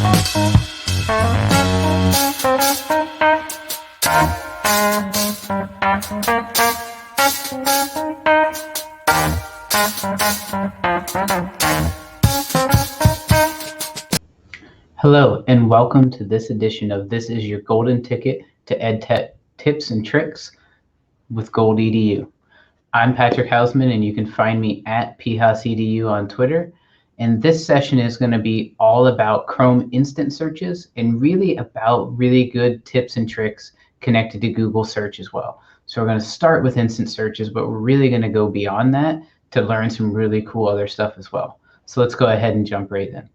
Hello, and welcome to this edition of This Is Your Golden Ticket to EdTech Tips and Tricks with Gold EDU. I'm Patrick Hausman, and you can find me at PHASEDU on Twitter. And this session is going to be all about Chrome instant searches and really about really good tips and tricks connected to Google search as well. So we're going to start with instant searches, but we're really going to go beyond that to learn some really cool other stuff as well. So let's go ahead and jump right in.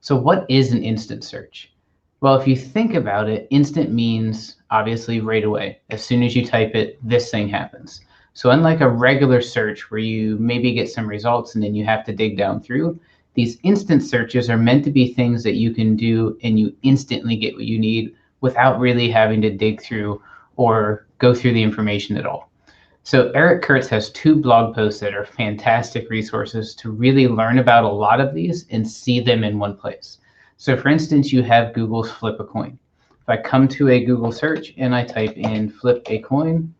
So what is an instant search? Well, if you think about it, instant means obviously right away. As soon as you type it, this thing happens. So unlike a regular search where you maybe get some results and then you have to dig down through, these instant searches are meant to be things that you can do and you instantly get what you need without really having to dig through or go through the information at all. So Eric Kurtz has 2 blog posts that are fantastic resources to really learn about a lot of these and see them in one place. So for instance, you have Google's Flip a Coin. If I come to a Google search and I type in flip a coin,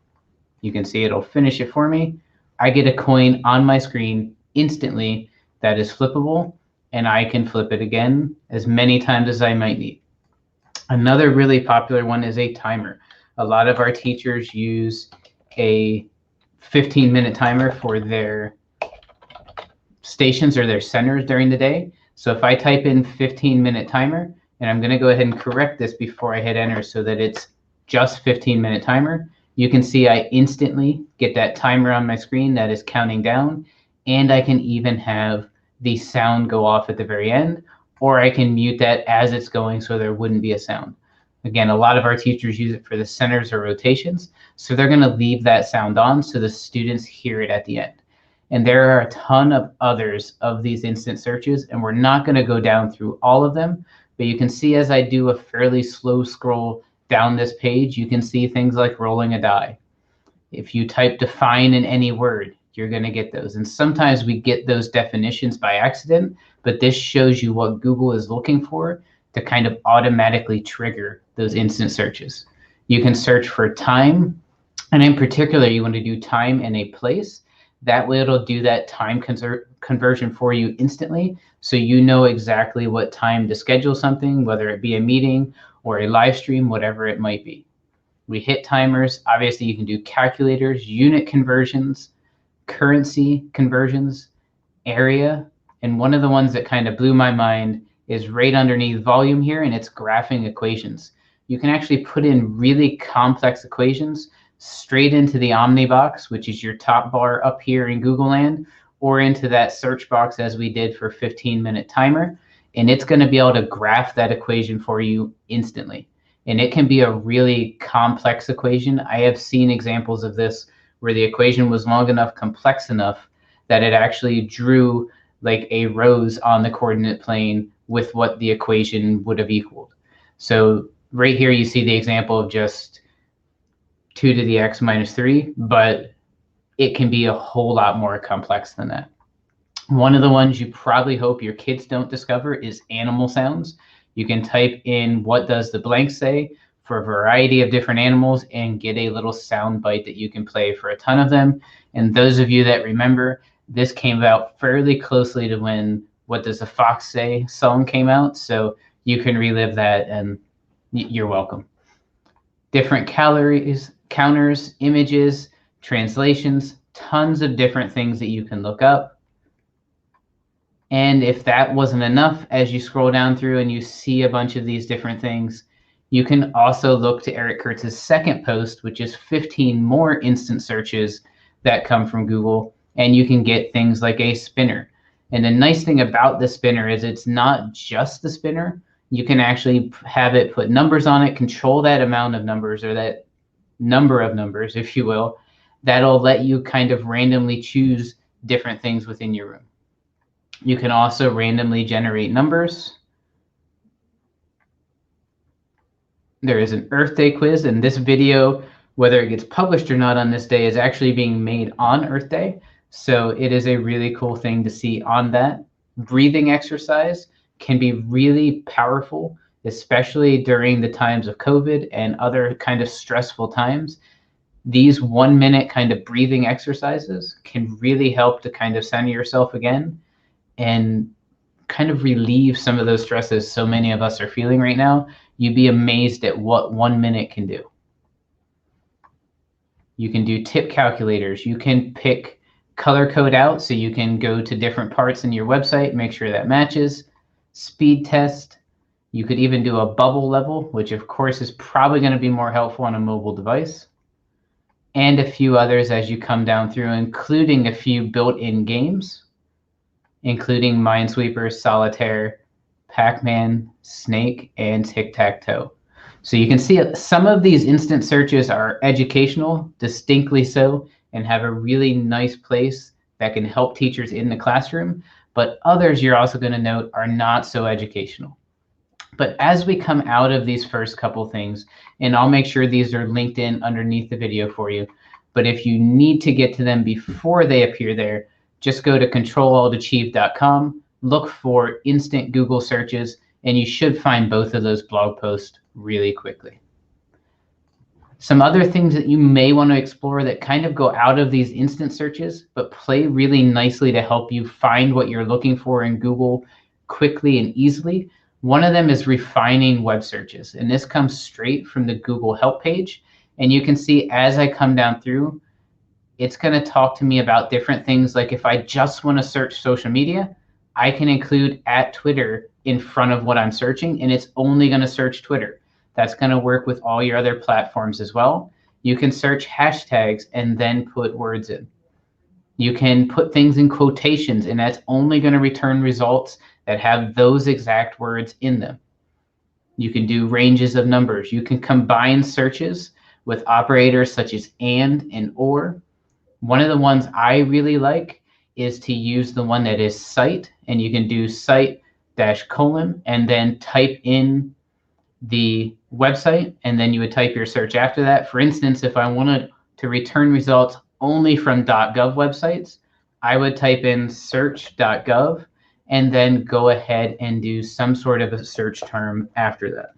you can see it'll finish it for me. I get a coin on my screen instantly that is flippable, and I can flip it again as many times as I might need. Another really popular one is a timer. A lot of our teachers use a 15-minute timer for their stations or their centers during the day. So if I type in 15-minute timer, and I'm going to go ahead and correct this before I hit enter so that it's just 15-minute timer, you can see I instantly get that timer on my screen that is counting down, and I can even have the sound go off at the very end, or I can mute that as it's going so there wouldn't be a sound. Again, a lot of our teachers use it for the centers or rotations, so they're going to leave that sound on so the students hear it at the end. And there are a ton of others of these instant searches, and we're not going to go down through all of them, but you can see as I do a fairly slow scroll down this page, you can see things like rolling a die. If you type define in any word, you're going to get those. And sometimes we get those definitions by accident, but this shows you what Google is looking for to kind of automatically trigger those instant searches. You can search for time, and in particular, you want to do time and a place. That way it'll do that time conversion for you instantly, so you know exactly what time to schedule something, whether it be a meeting or a live stream, whatever it might be. We hit timers. Obviously, you can do calculators, unit conversions, currency conversions, area, and one of the ones that kind of blew my mind is right underneath volume here, and it's graphing equations. You can actually put in really complex equations straight into the Omni box, which is your top bar up here in Google Land, or into that search box as we did for 15-minute timer, and it's going to be able to graph that equation for you instantly. And it can be a really complex equation. I have seen examples of this where the equation was long enough, complex enough, that it actually drew like a rose on the coordinate plane with what the equation would have equaled. So right here, you see the example of just 2 to the x minus 3, but it can be a whole lot more complex than that. One of the ones you probably hope your kids don't discover is animal sounds. You can type in what does the blank say for a variety of different animals and get a little sound bite that you can play for a ton of them. And those of you that remember, this came out fairly closely to when What Does the Fox Say song came out. So you can relive that, and you're welcome. Different calories, counters, images, translations, tons of different things that you can look up. And if that wasn't enough, as you scroll down through and you see a bunch of these different things, you can also look to Eric Kurtz's second post, which is 15 more instant searches that come from Google, and you can get things like a spinner. And the nice thing about the spinner is it's not just the spinner. You can actually have it put numbers on it, control that amount of numbers, or that number of numbers, if you will. That'll let you kind of randomly choose different things within your room. You can also randomly generate numbers. There is an Earth Day quiz, and this video, whether it gets published or not on this day, is actually being made on Earth Day. So it is a really cool thing to see on that. Breathing exercise. can be really powerful, especially during the times of COVID and other kind of stressful times. These 1 minute kind of breathing exercises can really help to kind of center yourself again and kind of relieve some of those stresses so many of us are feeling right now. You'd be amazed at what 1 minute can do. You can do tip calculators. You can pick color code out so you can go to different parts in your website, make sure that matches. Speed test. You could even do a bubble level, which of course is probably going to be more helpful on a mobile device. And a few others as you come down through, including a few built-in games, including Minesweeper, Solitaire, Pac-Man, Snake, and Tic-Tac-Toe. So you can see some of these instant searches are educational, distinctly so, and have a really nice place that can help teachers in the classroom, but others you're also going to note are not so educational. But as we come out of these first couple things, and I'll make sure these are linked in underneath the video for you, but if you need to get to them before they appear there, just go to controlaltachieve.com, look for instant Google searches, and you should find both of those blog posts really quickly. Some other things that you may want to explore that kind of go out of these instant searches, but play really nicely to help you find what you're looking for in Google quickly and easily. One of them is refining web searches, and this comes straight from the Google help page. And you can see as I come down through, it's going to talk to me about different things. Like if I just want to search social media, I can include @Twitter in front of what I'm searching, and it's only going to search Twitter. That's going to work with all your other platforms as well. You can search hashtags and then put words in. You can put things in quotations, and that's only going to return results that have those exact words in them. You can do ranges of numbers. You can combine searches with operators such as and or. One of the ones I really like is to use the one that is cite, and you can do cite -: and then type in the website, and then you would type your search after that. For instance, if I wanted to return results only from .gov websites, I would type in search.gov and then go ahead and do some sort of a search term after that.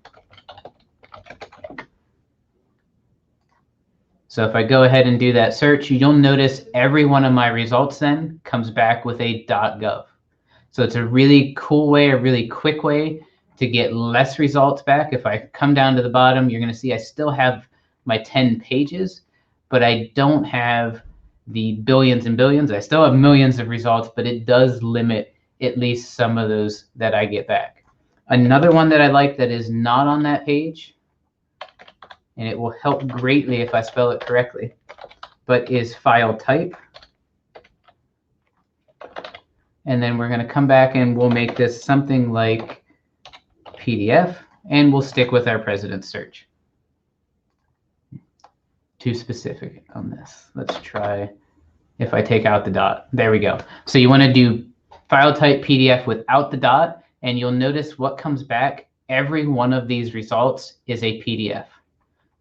So if I go ahead and do that search, you'll notice every one of my results then comes back with a .gov. So it's a really cool way, a really quick way to get less results back. If I come down to the bottom, you're going to see I still have my 10 pages, but I don't have the billions and billions. I still have millions of results, but it does limit at least some of those that I get back. Another one that I like that is not on that page, and it will help greatly if I spell it correctly, but is file type. And then we're going to come back and we'll make this something like PDF, and we'll stick with our president's search. Too specific on this. Let's try if I take out the dot. There we go. So you want to do file type PDF without the dot, and you'll notice what comes back. Every one of these results is a PDF.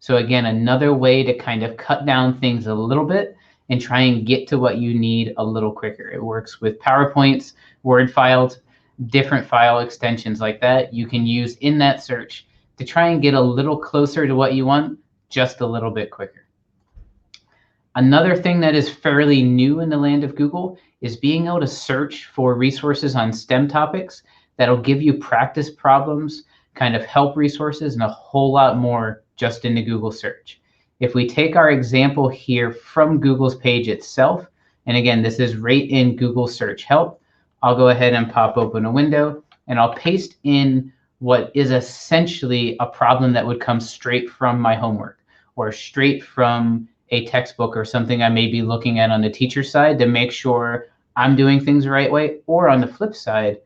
So again, another way to kind of cut down things a little bit and try and get to what you need a little quicker. It works with PowerPoints, Word files, different file extensions like that you can use in that search to try and get a little closer to what you want just a little bit quicker. Another thing that is fairly new in the land of Google is being able to search for resources on STEM topics that'll give you practice problems, kind of help resources, and a whole lot more just in the Google search. If we take our example here from Google's page itself, and again, this is right in Google Search Help, I'll go ahead and pop open a window, and I'll paste in what is essentially a problem that would come straight from my homework or straight from a textbook or something I may be looking at on the teacher side to make sure I'm doing things the right way. Or on the flip side,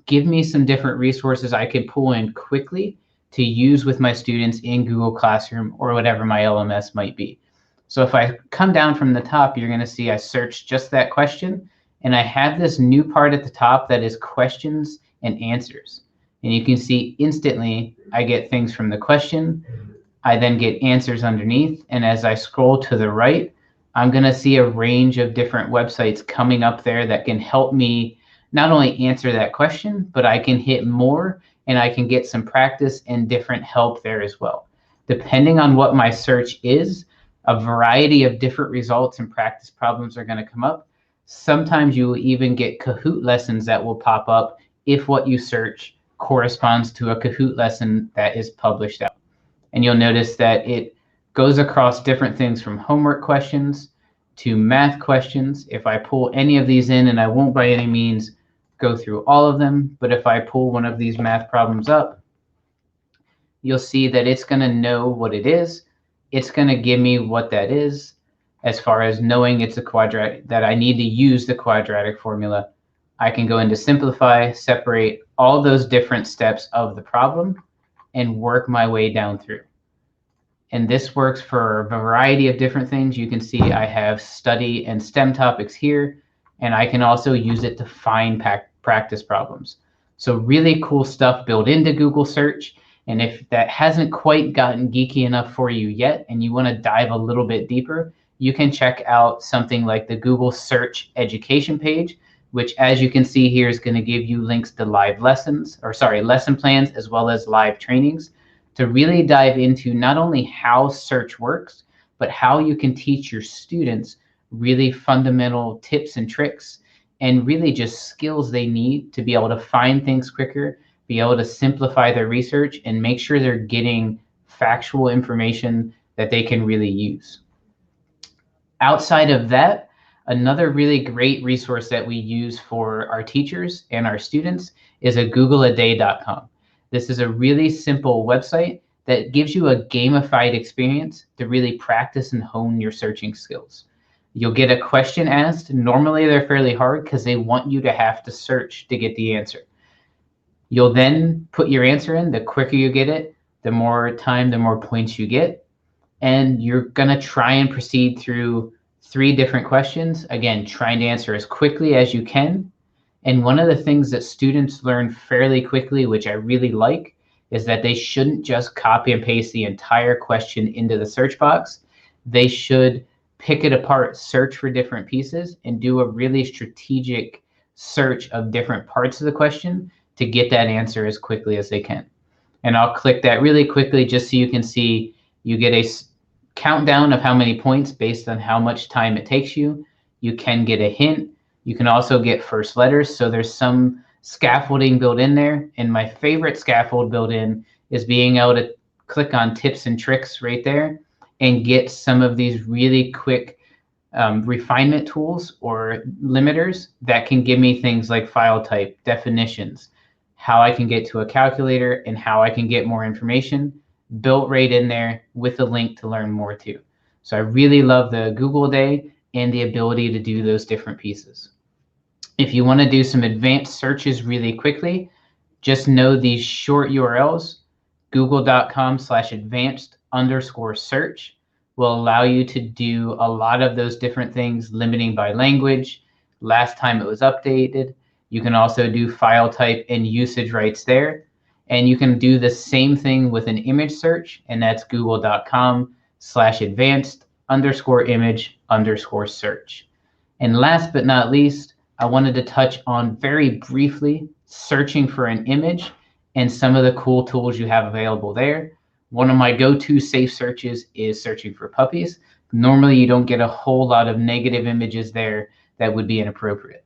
give me some different resources I can pull in quickly to use with my students in Google Classroom or whatever my LMS might be. So if I come down from the top, you're going to see I searched just that question, and I have this new part at the top that is questions and answers. And you can see instantly I get things from the question. I then get answers underneath, and as I scroll to the right, I'm going to see a range of different websites coming up there that can help me not only answer that question, but I can hit more and I can get some practice and different help there as well. Depending on what my search is, a variety of different results and practice problems are going to come up. Sometimes you will even get Kahoot lessons that will pop up if what you search corresponds to a Kahoot lesson that is published out. And you'll notice that it goes across different things from homework questions to math questions. If I pull any of these in, and I won't by any means go through all of them, but if I pull one of these math problems up, you'll see that it's going to know what it is. It's going to give me what that is as far as knowing it's a quadratic, that I need to use the quadratic formula. I can go into simplify, separate all those different steps of the problem, and work my way down through. And this works for a variety of different things. You can see I have study and STEM topics here, and I can also use it to find practice problems. So really cool stuff built into Google search. And if that hasn't quite gotten geeky enough for you yet, and you want to dive a little bit deeper, you can check out something like the Google Search Education page, which, as you can see here, is going to give you links to live lessons, or sorry, lesson plans, as well as live trainings to really dive into not only how search works, but how you can teach your students really fundamental tips and tricks and really just skills they need to be able to find things quicker, be able to simplify their research, and make sure they're getting factual information that they can really use. Outside of that, another really great resource that we use for our teachers and our students is a googleaday.com. This is a really simple website that gives you a gamified experience to really practice and hone your searching skills. You'll get a question asked. Normally they're fairly hard because they want you to have to search to get the answer. You'll then put your answer in. The quicker you get it, the more time, the more points you get. And you're going to try and proceed through 3 different questions. Again, trying to answer as quickly as you can. And one of the things that students learn fairly quickly, which I really like, is that they shouldn't just copy and paste the entire question into the search box. They should pick it apart, search for different pieces, and do a really strategic search of different parts of the question to get that answer as quickly as they can. And I'll click that really quickly just so you can see you get a countdown of how many points based on how much time it takes you. You can get a hint. You can also get first letters. So there's some scaffolding built in there. And my favorite scaffold built in is being able to click on tips and tricks right there and get some of these really quick refinement tools or limiters that can give me things like file type, definitions, how I can get to a calculator, and how I can get more information built right in there with a link to learn more too. So I really love the Google Day and the ability to do those different pieces. If you want to do some advanced searches really quickly, just know these short URLs, google.com/advanced_search will allow you to do a lot of those different things, limiting by language, last time it was updated. You can also do file type and usage rights there. And you can do the same thing with an image search, and that's google.com/advanced_image_search. And last but not least, I wanted to touch on very briefly searching for an image and some of the cool tools you have available there. One of my go-to safe searches is searching for puppies. Normally, you don't get a whole lot of negative images there that would be inappropriate.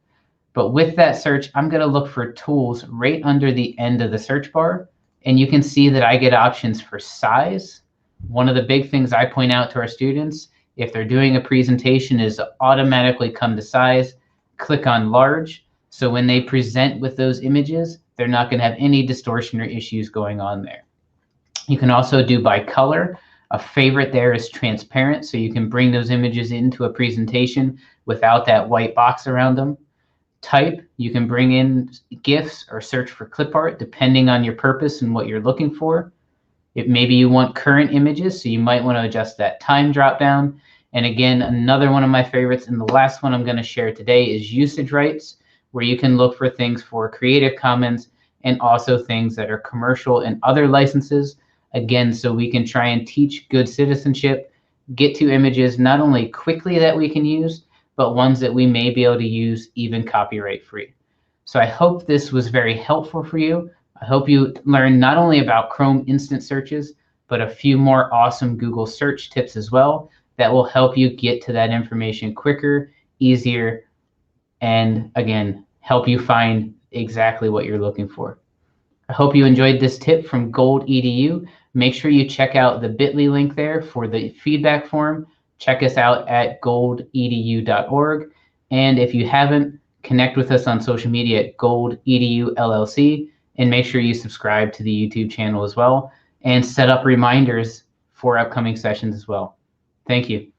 But with that search, I'm going to look for tools right under the end of the search bar. And you can see that I get options for size. One of the big things I point out to our students, if they're doing a presentation, is automatically come to size, click on large. So when they present with those images, they're not going to have any distortion or issues going on there. You can also do by color. A favorite there is transparent, so you can bring those images into a presentation without that white box around them. Type, you can bring in GIFs or search for clip art depending on your purpose and what you're looking for. Maybe you want current images, so you might want to adjust that time drop down. And again, another one of my favorites, and the last one I'm going to share today, is usage rights, where you can look for things for Creative Commons and also things that are commercial and other licenses. Again, so we can try and teach good citizenship, get to images not only quickly that we can use, but ones that we may be able to use even copyright free. So I hope this was very helpful for you. I hope you learned not only about Chrome instant searches, but a few more awesome Google search tips as well that will help you get to that information quicker, easier, and again, help you find exactly what you're looking for. I hope you enjoyed this tip from Gold EDU. Make sure you check out the bit.ly link there for the feedback form. Check us out at goldedu.org. And if you haven't, connect with us on social media at Gold EDU LLC, and make sure you subscribe to the YouTube channel as well, and set up reminders for upcoming sessions as well. Thank you.